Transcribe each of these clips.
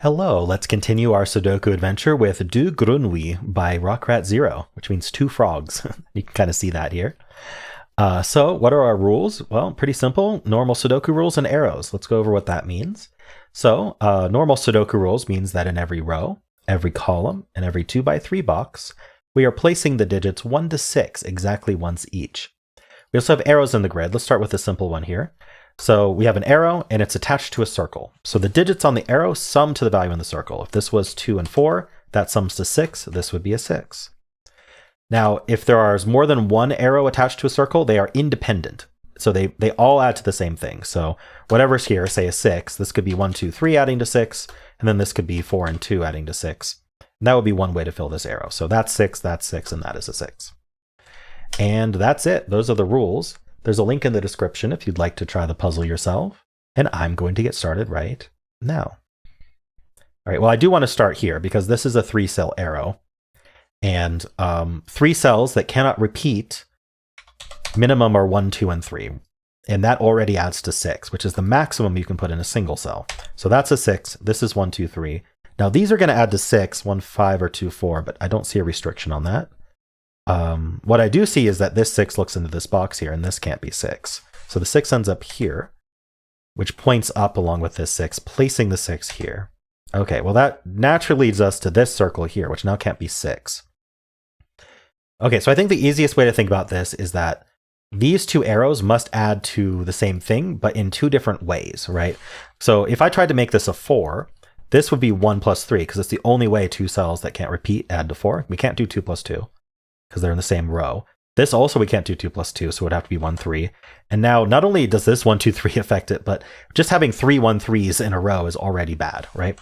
Hello, let's continue our Sudoku adventure with Deux Grenouilles by rockratzero, which means two frogs. You can kind of see that here. So what are our rules? Well, pretty simple. Normal Sudoku rules and arrows. Let's go over what that means. So normal Sudoku rules means that in every row, every column, and every 2x3 box, we are placing the digits 1 to 6 exactly once each. We also have arrows in the grid. Let's start with a simple one here. So we have an arrow and it's attached to a circle. So the digits on the arrow sum to the value in the circle. If this was 2 and 4, that sums to 6. This would be a 6. Now, if there is more than one arrow attached to a circle, they are independent. So they all add to the same thing. So whatever's here, say a 6, this could be 1, 2, 3 adding to 6, and then this could be 4 and 2 adding to 6. And that would be one way to fill this arrow. So that's 6, and that is a 6. And that's it. Those are the rules. There's a link in the description if you'd like to try the puzzle yourself. And I'm going to get started right now. All right, well, I do want to start here because this is a 3-cell arrow. And 3 cells that cannot repeat minimum are 1, 2, and 3. And that already adds to 6, which is the maximum you can put in a single cell. So that's a 6. This is 1, 2, 3. Now these are going to add to 6, 1, 5, or 2, 4, but I don't see a restriction on that. What I do see is that this 6 looks into this box here, and this can't be 6. So the 6 ends up here, which points up along with this 6, placing the 6 here. Okay, well that naturally leads us to this circle here, which now can't be 6. Okay, so I think the easiest way to think about this is that these two arrows must add to the same thing, but in 2 different ways, right? So if I tried to make this a 4, this would be 1 plus 3, because it's the only way 2 cells that can't repeat add to 4. We can't do 2 plus 2. Because they're in the same row. This also we can't do 2 plus 2, so it would have to be 1, 3. And now not only does this 1, 2, 3 affect it, but just having 3 1, 3s in a row is already bad, right?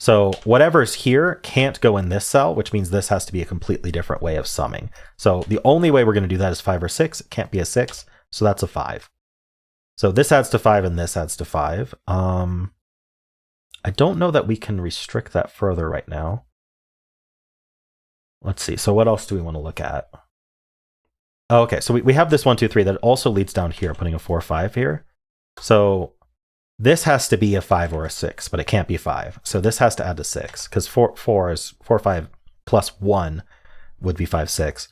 So whatever's here can't go in this cell, which means this has to be a completely different way of summing. So the only way we're going to do that is 5 or 6. It can't be a 6, so that's a 5. So this adds to 5 and this adds to 5. I don't know that we can restrict that further right now. Let's see. So what else do we want to look at? Oh, okay, so we have this 1, 2, 3 that also leads down here, putting a 4, 5 here. So this has to be a 5 or a 6, but it can't be 5. So this has to add to 6 because 4, 5 plus 1 would be 5, 6.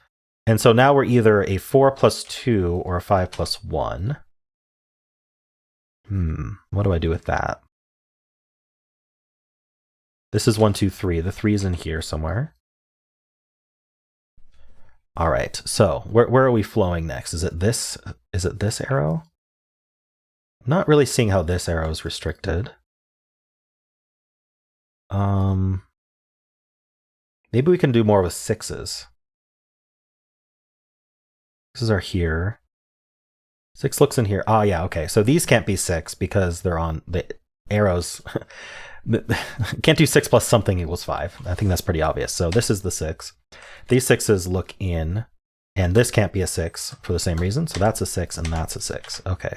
And so now we're either a 4 plus 2 or a 5 plus 1. What do I do with that? This is 1, 2, 3. The 3 is in here somewhere. All right, so where are we flowing next? Is it this arrow? I'm not really seeing how this arrow is restricted. Maybe we can do more with 6s. 6s are here. 6 looks in here. Ah, yeah, okay. So these can't be 6 because they're on the arrows. Can't do 6 plus something equals 5. I think that's pretty obvious. So this is the 6. These 6s look in, and this can't be a 6 for the same reason. So that's a 6 and that's a 6. Okay.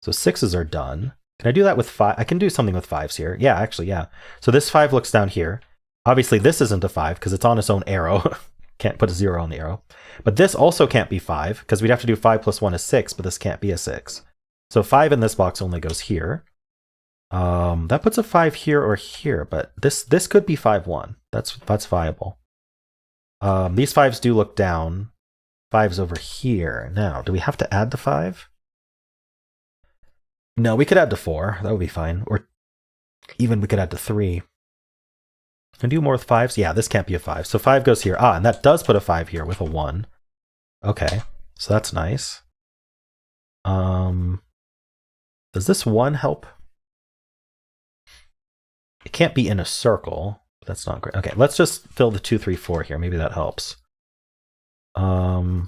So 6s are done. Can I do that with 5? I can do something with 5s here. Yeah, actually, yeah. So this 5 looks down here. Obviously, this isn't a 5 because it's on its own arrow. Can't put a 0 on the arrow. But this also can't be 5 because we'd have to do 5 plus 1 is 6, but this can't be a 6. So 5 in this box only goes here. That puts a 5 here or here, but this could be 5, 1. That's viable. These 5s do look down. 5's over here. Now, do we have to add the 5? No, we could add to 4. That would be fine. Or even we could add to 3. Can I do more with 5s? Yeah, this can't be a 5. So 5 goes here. Ah, and that does put a 5 here with a 1. Okay, so that's nice. Does this 1 help? It can't be in a circle. That's not great. Okay, let's just fill the 2, 3, 4 here. Maybe that helps. 2,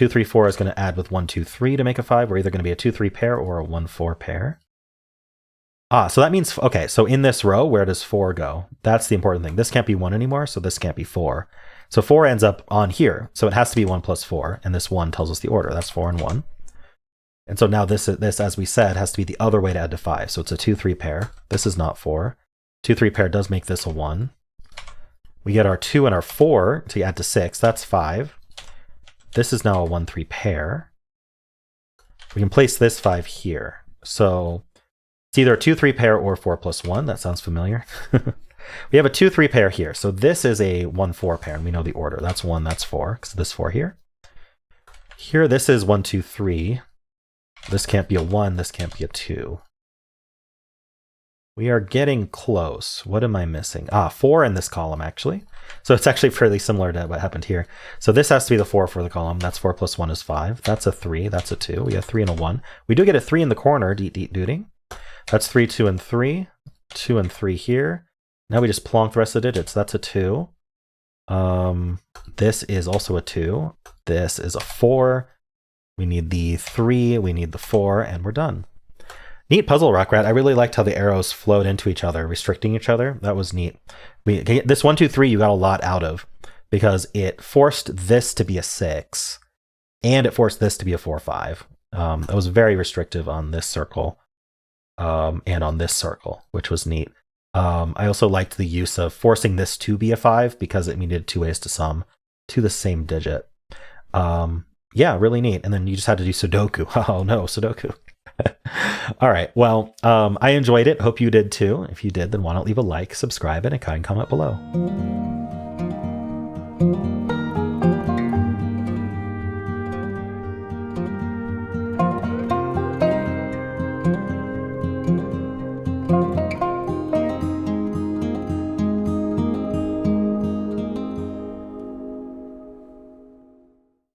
3, 4 is going to add with 1, 2, 3 to make a 5. We're either going to be a 2, 3 pair or a 1, 4 pair. Ah, so that means, okay, so in this row, where does 4 go? That's the important thing. This can't be 1 anymore, so this can't be 4. So 4 ends up on here, so it has to be 1 plus 4, and this 1 tells us the order. That's 4 and 1. And so now this, as we said, has to be the other way to add to 5. So it's a 2, 3 pair. This is not 4. 2, 3 pair does make this a 1. We get our 2 and our 4 to add to 6. That's 5. This is now a 1, 3 pair. We can place this 5 here. So It's either a 2-3 pair or 4+1. That sounds familiar. We have a 2-3 pair here. So this is a 1-4 pair, and we know the order. That's 1, that's 4, because this 4 here. Here, this is 1, 2, 3. This can't be a 1, this can't be a 2. We are getting close. What am I missing? 4 in this column, actually. So it's actually fairly similar to what happened here. So this has to be the 4 for the column. That's 4+1 is 5. That's a 3. That's a 2. We have 3 and a 1. We do get a 3 in the corner, deet. That's 3, 2, and 3. 2 and 3 here. Now we just plonk the rest of the digits. That's a 2. This is also a 2. This is a 4. We need the 3. We need the 4, and we're done. Neat puzzle, Rockrat. I really liked how the arrows flowed into each other, restricting each other. That was neat. This 1, 2, 3 you got a lot out of because it forced this to be a 6 and it forced this to be a 4, 5. It was very restrictive on this circle and on this circle, which was neat. I also liked the use of forcing this to be a 5 because it needed 2 ways to sum to the same digit. Yeah, really neat. And then you just had to do Sudoku. Oh no, Sudoku. All right. Well, I enjoyed it. Hope you did too. If you did, then why not leave a like, subscribe, and a kind comment below.